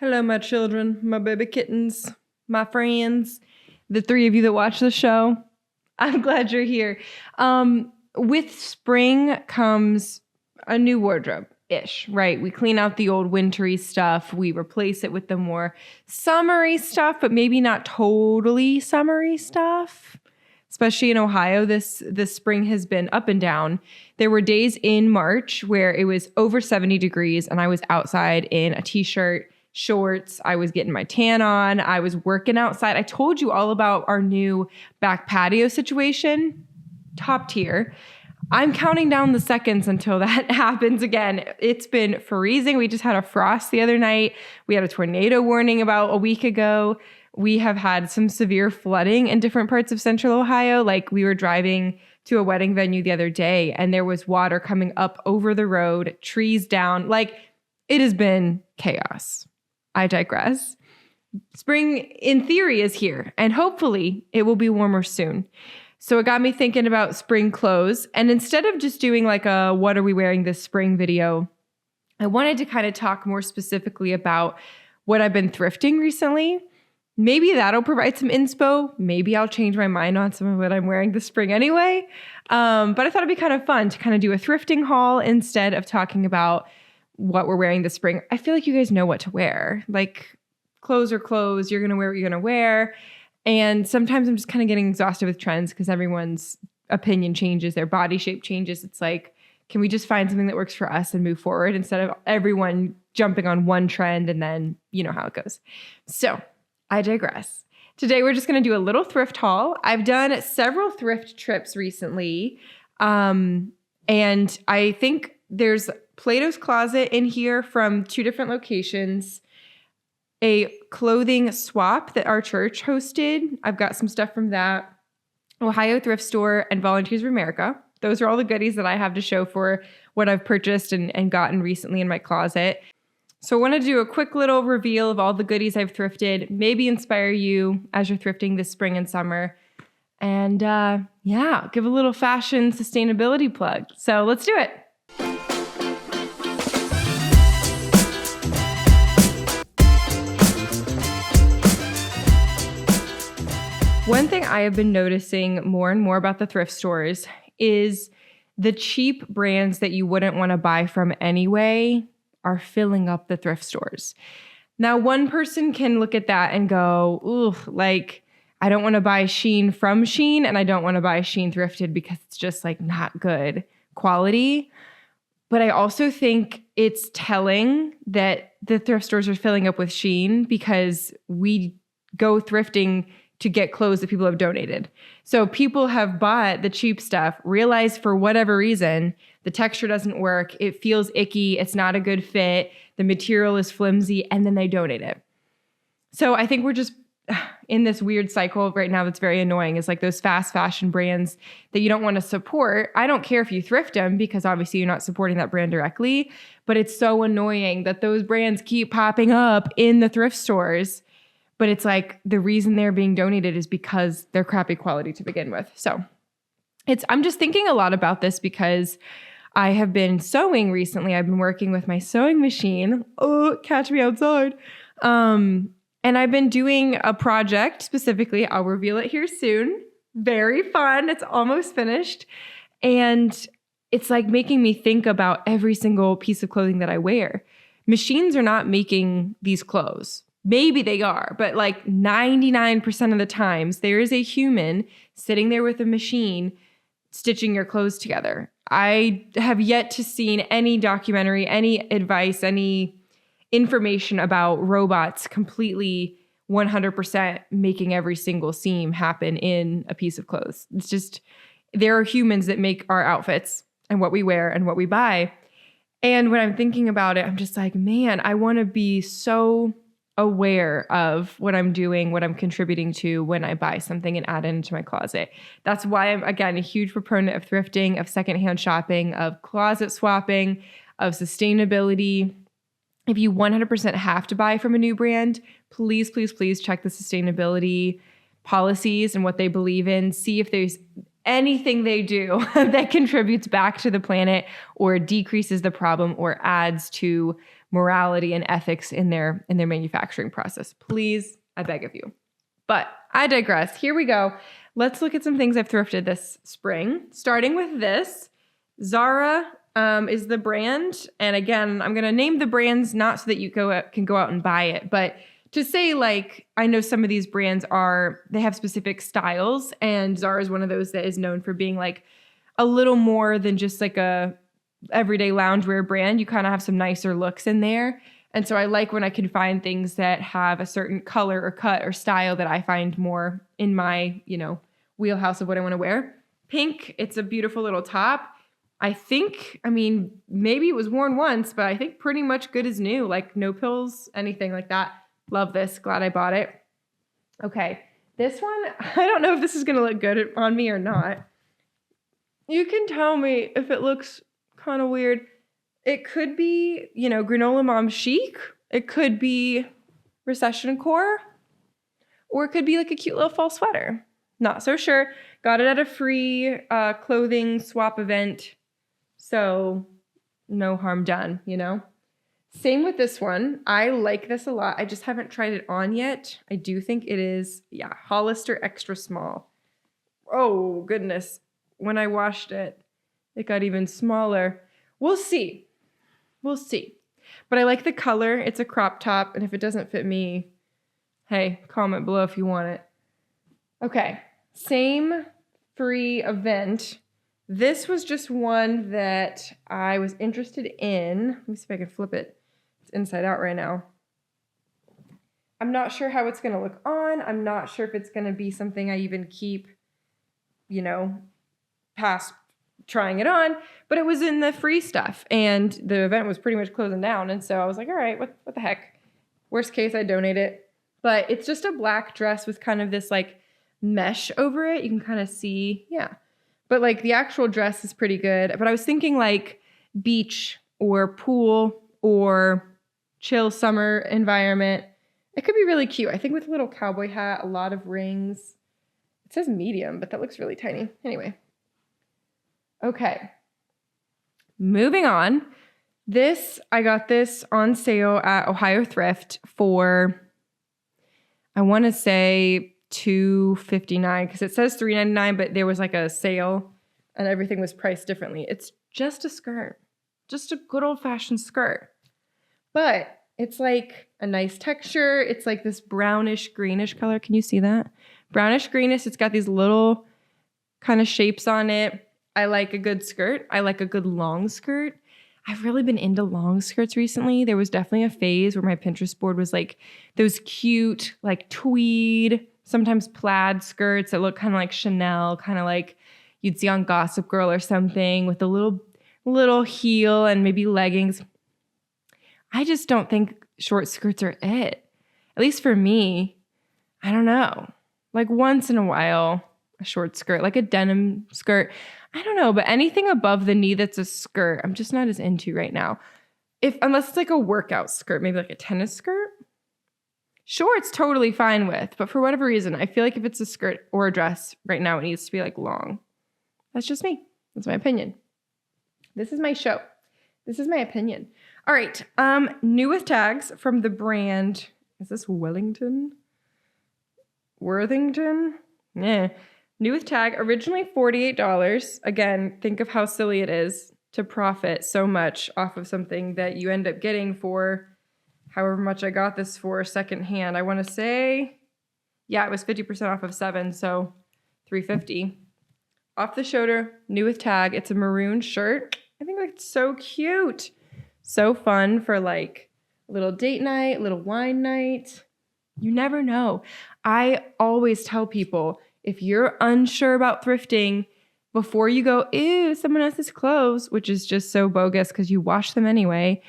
Hello, my children, my baby kittens, my friends, the three of you that watch the show. I'm glad you're here. With spring comes a new wardrobe-ish, right? We clean out the old wintry stuff. We replace it with the more summery stuff, but maybe not totally summery stuff. Especially in Ohio, this spring has been up and down. There were days in March where it was over 70 degrees and I was outside in a t-shirt, shorts. I was getting my tan on. I was working outside. I told you all about our new back patio situation. Top tier. I'm counting down the seconds until that happens again. It's been freezing. We just had a frost the other night. We had a tornado warning about a week ago. We have had some severe flooding in different parts of central Ohio. Like we were driving to a wedding venue the other day and there was water coming up over the road, trees down. Like it has been chaos. I digress. Spring, in theory, is here, and hopefully it will be warmer soon. So it got me thinking about spring clothes. And instead of just doing like a what are we wearing this spring video, I wanted to kind of talk more specifically about what I've been thrifting recently. Maybe that'll provide some inspo. Maybe I'll change my mind on some of what I'm wearing this spring anyway. But I thought it'd be kind of fun to kind of do a thrifting haul instead of talking about what we're wearing this spring. I feel like you guys know what to wear. Like clothes are clothes. You're going to wear what you're going to wear. And sometimes I'm just kind of getting exhausted with trends because everyone's opinion changes, their body shape changes. It's like, can we just find something that works for us and move forward instead of everyone jumping on one trend and then you know how it goes. So I digress. Today, we're just going to do a little thrift haul. I've done several thrift trips recently. And I think there's Plato's Closet in here from two different locations, a clothing swap that our church hosted. I've got some stuff from that. Ohio Thrift Store and Volunteers of America. Those are all the goodies that I have to show for what I've purchased and gotten recently in my closet. So I want to do a quick little reveal of all the goodies I've thrifted, maybe inspire you as you're thrifting this spring and summer. And give a little fashion sustainability plug. So let's do it. One thing I have been noticing more and more about the thrift stores is the cheap brands that you wouldn't want to buy from anyway are filling up the thrift stores. Now, one person can look at that and go, ooh, like, I don't want to buy Shein from Shein and I don't want to buy Shein thrifted because it's just like not good quality. But I also think it's telling that the thrift stores are filling up with Shein because we go thrifting to get clothes that people have donated. So people have bought the cheap stuff, realized for whatever reason, the texture doesn't work, it feels icky, it's not a good fit, the material is flimsy, and then they donate it. So I think we're just in this weird cycle right now that's very annoying. It's like those fast fashion brands that you don't want to support. I don't care if you thrift them because obviously you're not supporting that brand directly, but it's so annoying that those brands keep popping up in the thrift stores. But it's like the reason they're being donated is because they're crappy quality to begin with. So I'm just thinking a lot about this because I have been sewing recently. I've been working with my sewing machine. Oh, catch me outside. And I've been doing a project specifically. I'll reveal it here soon. Very fun. It's almost finished. And it's like making me think about every single piece of clothing that I wear. Machines are not making these clothes. Maybe they are, but like 99% of the times, there is a human sitting there with a machine stitching your clothes together. I have yet to see any documentary, any advice, any information about robots completely 100% making every single seam happen in a piece of clothes. It's just, there are humans that make our outfits and what we wear and what we buy. And when I'm thinking about it, I'm just like, man, I want to be so aware of what I'm doing, what I'm contributing to when I buy something and add it into my closet. That's why I'm, again, a huge proponent of thrifting, of secondhand shopping, of closet swapping, of sustainability. If you 100% have to buy from a new brand, please, please, please check the sustainability policies and what they believe in. See if there's anything they do that contributes back to the planet or decreases the problem or adds to morality and ethics in their manufacturing process. Please, I beg of you. But I digress. Here we go. Let's look at some things I've thrifted this spring, starting with this. Zara is the brand. And again, I'm going to name the brands not so that you can go out and buy it, but to say, like, I know some of these brands they have specific styles, and Zara is one of those that is known for being like a little more than just like a everyday loungewear brand. You kind of have some nicer looks in there. And so I like when I can find things that have a certain color or cut or style that I find more in my, wheelhouse of what I want to wear. Pink, it's a beautiful little top. Maybe it was worn once, but I think pretty much good as new, like no pills, anything like that. Love this. Glad I bought it. Okay. This one, I don't know if this is going to look good on me or not. You can tell me if it looks kind of weird. It could be, granola mom chic. It could be recession core. Or it could be like a cute little fall sweater. Not so sure. Got it at a free clothing swap event. So no harm done, Same with this one. I like this a lot. I just haven't tried it on yet. I do think it is, Hollister extra small. Oh, goodness. When I washed it, it got even smaller. We'll see. But I like the color. It's a crop top, and if it doesn't fit me, hey, comment below if you want it. Okay, same free event. This was just one that I was interested in. Let me see if I can flip it. It's inside out right now. I'm not sure how it's going to look on. I'm not sure if it's going to be something I even keep, past trying it on. But it was in the free stuff, and the event was pretty much closing down. And so I was like, all right, what the heck? Worst case, I donate it. But it's just a black dress with kind of this like mesh over it. You can kind of see, But like the actual dress is pretty good. But I was thinking like beach or pool or chill summer environment. It could be really cute. I think with a little cowboy hat, a lot of rings. It says medium, but that looks really tiny. Anyway. Okay. Moving on. I got this on sale at Ohio Thrift for, I want to say $2.59 because it says $3.99, but there was like a sale and everything was priced differently. It's just a skirt, just a good old fashioned skirt, but it's like a nice texture. It's like this brownish greenish color. Can you see that? Brownish greenish. It's got these little kind of shapes on it. I like a good skirt. I like a good long skirt. I've really been into long skirts recently. There was definitely a phase where my Pinterest board was like those cute, like tweed, sometimes plaid skirts that look kind of like Chanel, kind of like you'd see on Gossip Girl or something with a little heel and maybe leggings. I just don't think short skirts are it. At least for me, I don't know. Like once in a while, a short skirt, like a denim skirt. I don't know, but anything above the knee that's a skirt, I'm just not as into right now. Unless it's like a workout skirt, maybe like a tennis skirt. Shorts totally fine with, but for whatever reason, I feel like if it's a skirt or a dress right now, it needs to be like long. That's just me. That's my opinion. This is my show. This is my opinion. All right. New with tags from the brand. Is this Wellington? Worthington? Yeah. New with tag, originally $48. Again, think of how silly it is to profit so much off of something that you end up getting for however much I got this for secondhand. I want to say, it was 50% off of 7, so $3.50. Off the shoulder, new with tag. It's a maroon shirt. I think it's so cute. So fun for like a little date night, little wine night. You never know. I always tell people, if you're unsure about thrifting, before you go, ew, someone else's clothes, which is just so bogus because you wash them anyway,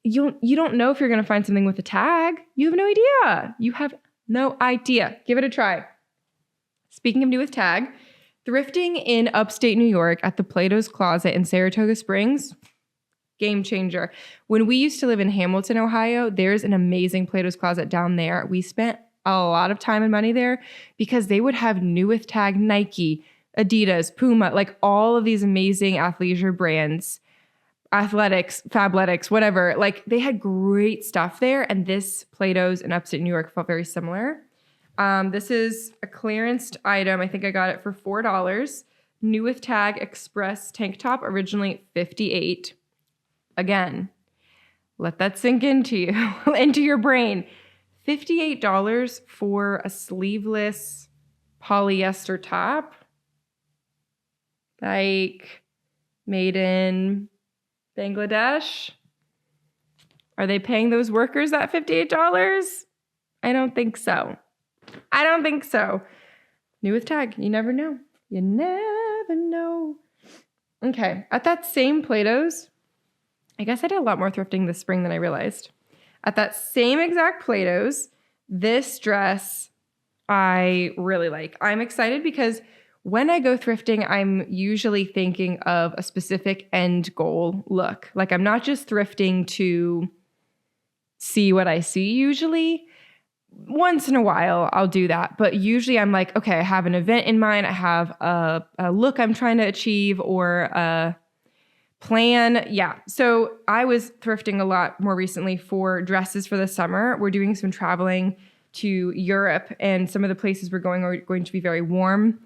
you don't know if you're going to find something with a tag. You have no idea. You have no idea. Give it a try. Speaking of new with tag, thrifting in upstate New York at the Plato's Closet in Saratoga Springs, game changer. When we used to live in Hamilton, Ohio, there's an amazing Plato's Closet down there. We spent a lot of time and money there because they would have new with tag Nike, Adidas, Puma, like all of these amazing athleisure brands. Athletics, Fabletics, whatever. Like they had great stuff there. And this Plato's in upstate New York felt very similar. This is a clearanced item. I think I got it for $4. New with tag express tank top, originally $58. Again, let that sink into you, into your brain. $58 for a sleeveless polyester top. Like made in Bangladesh. Are they paying those workers that $58? I don't think so. I don't think so. New with tag. You never know. You never know. Okay. At that same Plato's, I guess I did a lot more thrifting this spring than I realized. At that same exact Plato's, this dress I really like. I'm excited because when I go thrifting, I'm usually thinking of a specific end goal look. Like I'm not just thrifting to see what I see usually. Once in a while, I'll do that. But usually I'm like, okay, I have an event in mind. I have a look I'm trying to achieve or a plan. Yeah. So I was thrifting a lot more recently for dresses for the summer. We're doing some traveling to Europe, and some of the places we're going are going to be very warm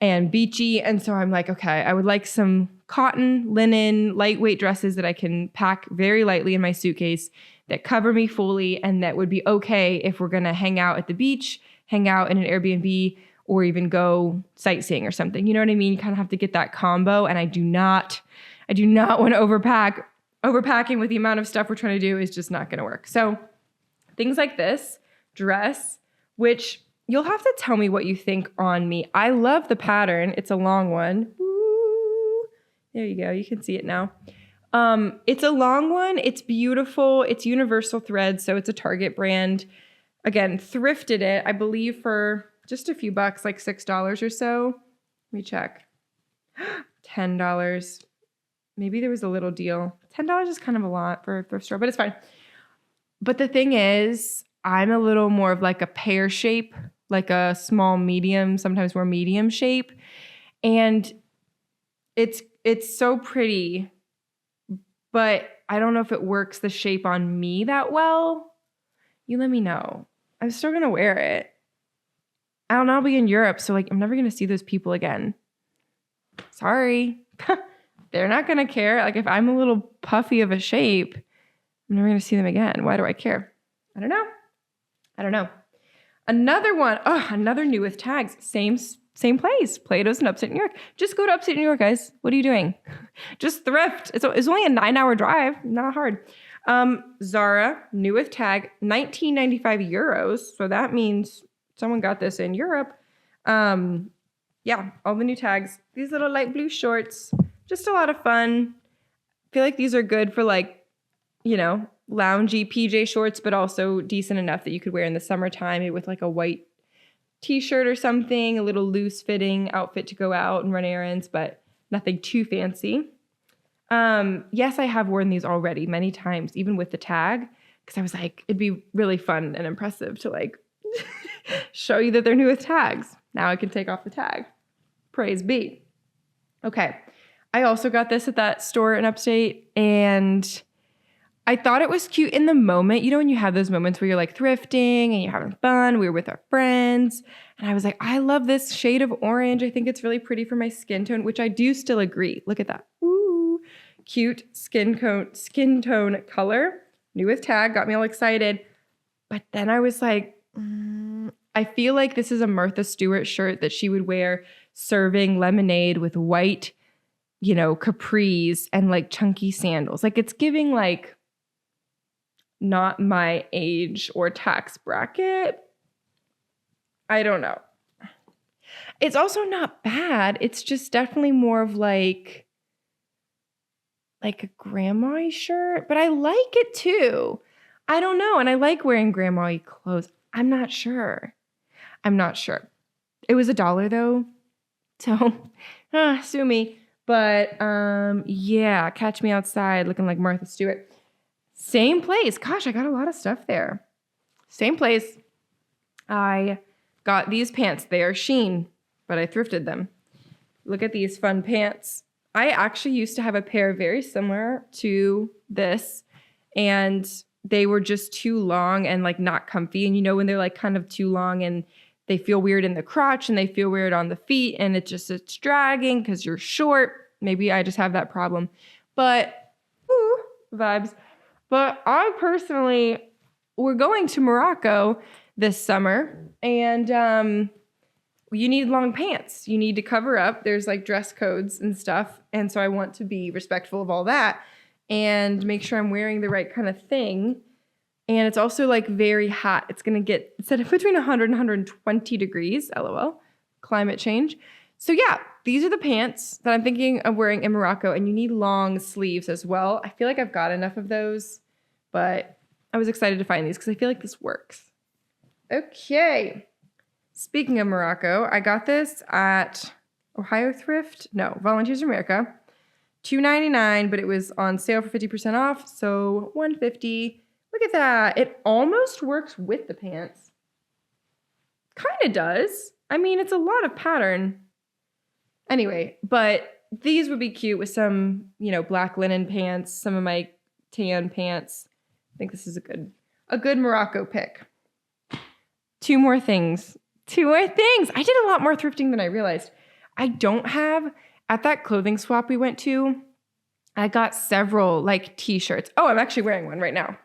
and beachy. And so I'm like, okay, I would like some cotton, linen, lightweight dresses that I can pack very lightly in my suitcase that cover me fully and that would be okay if we're going to hang out at the beach, hang out in an Airbnb, or even go sightseeing or something. You know what I mean? You kind of have to get that combo. And I do not want to overpack. Overpacking with the amount of stuff we're trying to do is just not going to work. So things like this dress, which you'll have to tell me what you think on me. I love the pattern. It's a long one. Ooh, there you go. You can see it now. It's a long one. It's beautiful. It's universal thread, so it's a Target brand. Again, thrifted it, I believe, for just a few bucks, like $6 or so. Let me check. $10. Maybe there was a little deal. $10 is kind of a lot for a thrift store, but it's fine. But the thing is, I'm a little more of like a pear shape, like a small, medium, sometimes more medium shape. And it's so pretty, but I don't know if it works the shape on me that well. You let me know. I'm still going to wear it. I don't know. I'll be in Europe, so like I'm never going to see those people again. Sorry. They're not going to care. Like if I'm a little puffy of a shape, I'm never going to see them again. Why do I care? I don't know. Another one. Oh, another new with tags. Same place. Plato's in upstate New York. Just go to upstate New York, guys. What are you doing? Just thrift. It's only a 9-hour drive. Not hard. Zara, new with tag, 1995 euros. So that means someone got this in Europe. Yeah, all the new tags. These little light blue shorts. Just a lot of fun. I feel like these are good for like, loungy PJ shorts, but also decent enough that you could wear in the summertime, maybe with like a white t-shirt or something, a little loose fitting outfit to go out and run errands, but nothing too fancy. Yes, I have worn these already many times, even with the tag, because I was like, it'd be really fun and impressive to like show you that they're new with tags. Now I can take off the tag. Praise be. Okay. I also got this at that store in upstate, and I thought it was cute in the moment. You know, when you have those moments where you're like thrifting and you're having fun, we were with our friends, and I was like, I love this shade of orange. I think it's really pretty for my skin tone, which I do still agree. Look at that. Ooh, cute skin tone color. New with tag, got me all excited. But then I was like, I feel like this is a Martha Stewart shirt that she would wear serving lemonade with white, capris and like chunky sandals. Like it's giving like not my age or tax bracket. I don't know. It's also not bad. It's just definitely more of like a grandma-y shirt, but I like it too. I don't know. And I like wearing grandma-y clothes. I'm not sure. It was $1 though. So, sue me. But yeah, catch me outside looking like Martha Stewart. Same place. Gosh, I got a lot of stuff there. Same place. I got these pants. They are Shein, but I thrifted them. Look at these fun pants. I actually used to have a pair very similar to this, and they were just too long and like not comfy. And you know when they're like kind of too long and they feel weird in the crotch and they feel weird on the feet and it's dragging because you're short. Maybe I just have that problem. But vibes. But I personally, we're going to Morocco this summer, and you need long pants. You need to cover up. There's like dress codes and stuff. And so I want to be respectful of all that and make sure I'm wearing the right kind of thing. And it's also like very hot. It's going to get set up between 100 and 120 degrees, LOL, climate change. So yeah, these are the pants that I'm thinking of wearing in Morocco, and you need long sleeves as well. I feel like I've got enough of those, but I was excited to find these because I feel like this works. Okay. Speaking of Morocco, I got this at Ohio Thrift. No, Volunteers of America. $2.99, but it was on sale for 50% off, so $150. Look at that. It almost works with the pants. Kind of does. I mean, it's a lot of pattern. Anyway, but these would be cute with some, black linen pants, some of my tan pants. I think this is a good Morocco pick. Two more things. I did a lot more thrifting than I realized. I don't have, at that clothing swap we went to, I got several like t-shirts. Oh, I'm actually wearing one right now.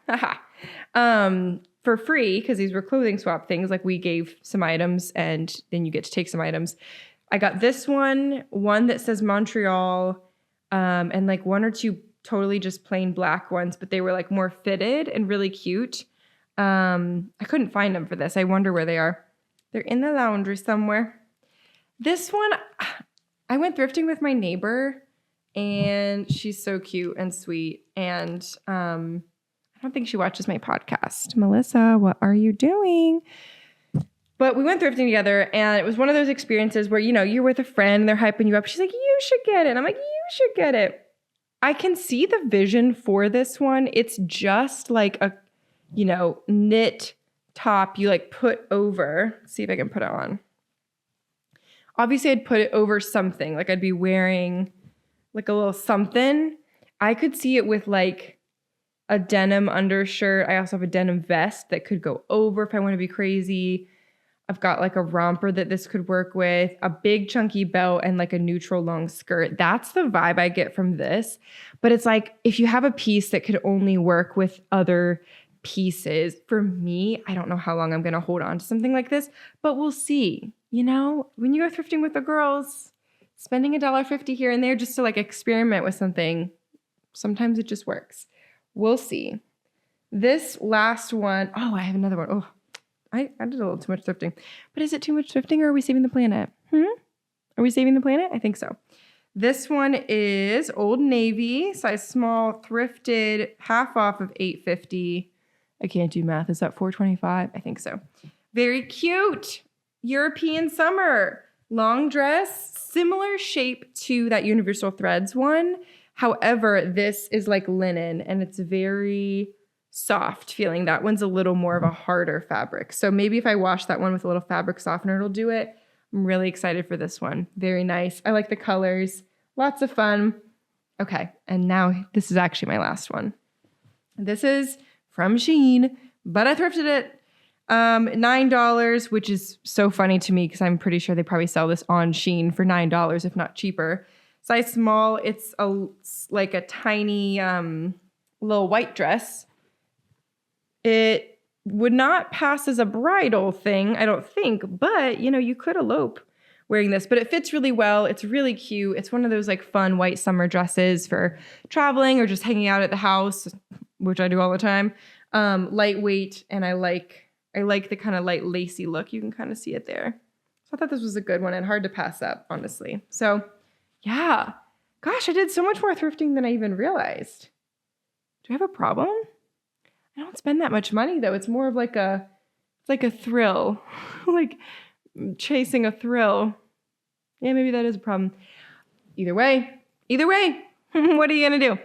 For free, because these were clothing swap things. Like we gave some items and then you get to take some items. I got this one that says Montreal, and like one or two totally just plain black ones, but they were like more fitted and really cute. I couldn't find them for this. I wonder where they are. They're in the laundry somewhere. This one, I went thrifting with my neighbor, and she's so cute and sweet. And I don't think she watches my podcast. Melissa, what are you doing? But we went thrifting together, and it was one of those experiences where, you're with a friend and they're hyping you up. She's like, you should get it. And I'm like, you should get it. I can see the vision for this one. It's just like a, knit top you like put over. Let's see if I can put it on. Obviously, I'd put it over something. Like I'd be wearing like a little something. I could see it with like a denim undershirt. I also have a denim vest that could go over if I want to be crazy. I've got like a romper that this could work with, a big chunky belt, and like a neutral long skirt. That's the vibe I get from this. But it's like if you have a piece that could only work with other pieces, for me, I don't know how long I'm going to hold on to something like this, but we'll see. When you go thrifting with the girls, spending $1.50 here and there just to like experiment with something, sometimes it just works. We'll see. This last one, I have another one. Oh, I did a little too much thrifting. But is it too much thrifting, or are we saving the planet? Are we saving the planet? I think so. This one is Old Navy, size small, thrifted, half off of $8.50. I can't do math. Is that $4.25? I think so. Very cute. European summer. Long dress, similar shape to that Universal Threads one. However, this is like linen, and it's very soft feeling. That one's a little more of a harder fabric. So maybe if I wash that one with a little fabric softener, it'll do it. I'm really excited for this one. Very nice. I like the colors. Lots of fun. Okay, and now this is actually my last one. This is from Shein, but I thrifted it. $9, which is so funny to me because I'm pretty sure they probably sell this on Shein for $9, if not cheaper. Size small. It's like a tiny little white dress. It would not pass as a bridal thing, I don't think, but you could elope wearing this, but it fits really well. It's really cute. It's one of those like fun white summer dresses for traveling or just hanging out at the house, which I do all the time. Lightweight, and I like the kind of light lacy look. You can kind of see it there. So I thought this was a good one and hard to pass up, honestly. So yeah, gosh, I did so much more thrifting than I even realized. Do I have a problem? I don't spend that much money though. It's more of like a thrill, like chasing a thrill. Yeah, maybe that is a problem. Either way, what are you going to do?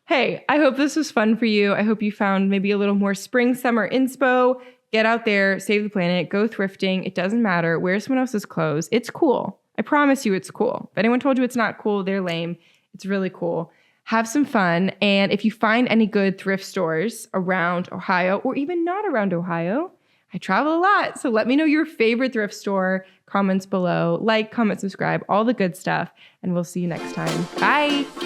Hey, I hope this was fun for you. I hope you found maybe a little more spring, summer inspo. Get out there, save the planet, go thrifting. It doesn't matter. Wear someone else's clothes. It's cool. I promise you it's cool. If anyone told you it's not cool, they're lame. It's really cool. Have some fun. And if you find any good thrift stores around Ohio or even not around Ohio, I travel a lot. So let me know your favorite thrift store. Comments below. Like, comment, subscribe, all the good stuff. And we'll see you next time. Bye.